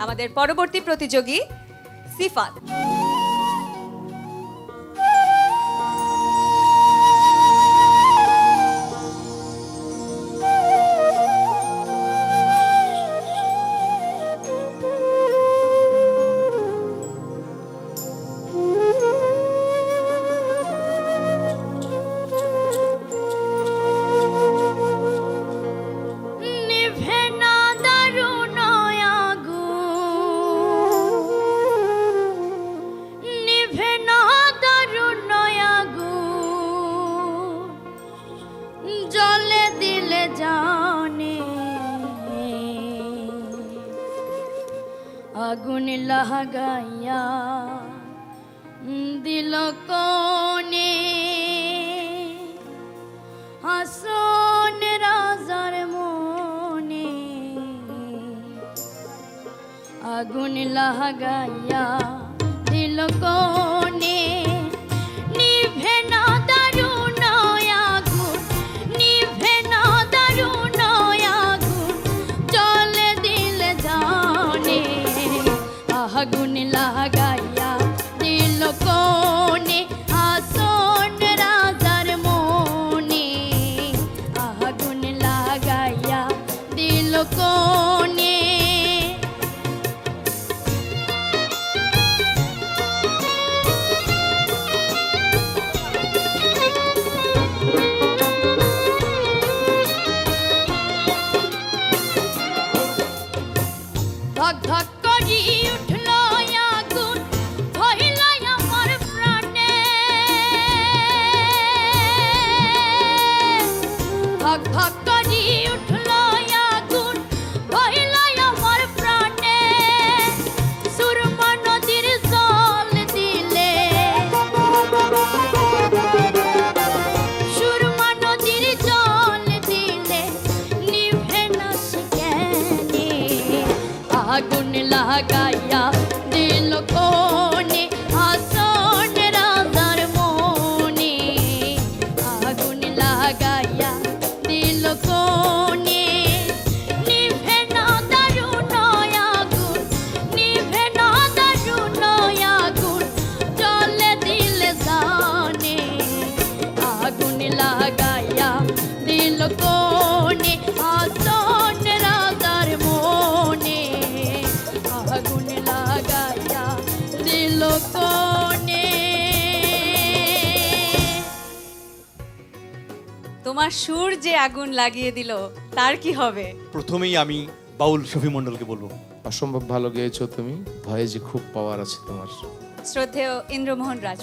আমাদের পরবর্তী প্রতিযোগী সিফাত। আগুন লাগাইয়া দিল কোনে হাসন রাজার মনে, আগুন লাগাইয়া দিল কোনে নিভে না দারুণ আগুন, নিভে না দারুণ আগুন জলে দিলে জানে, আগুন লাগাইয়া দিল কোনে আসন রাজার মনে, আগুন লাগাইয়া দিল কোনে। ধক ধক করি উঠল আগুন ধরিল আমার প্রাণে, ধক ধক করি উঠল আগুন ধরিল আমার প্রাণে, সুরমা নদীর জল দিলে, সুরমা নদীর জল দিলে নিভে না কেনে, আগুন লাগাইয়া দিল কোনে আসন রাজার মনে, আগুন লাগাইয়া দিল কোনে নিভে না দারুণ আগুন, নিভে না দারুণ আগুন জলে দিলে জানে, আগুন লাগাইয়া দিল কোনে আসন রাজার মনে, আগুন লাগাইয়া দিল কোনে। তোমার সুর যে আগুন লাগিয়ে দিল তার কি হবে? প্রথমেই আমি বাউল শফি মণ্ডলকে বলবো। অসম্ভব ভালো গেয়েছো তুমি, ভয়ে যে খুব পাওয়ার আছে তোমার। শ্রদ্ধেয় ইন্দ্রমোহন রাজ।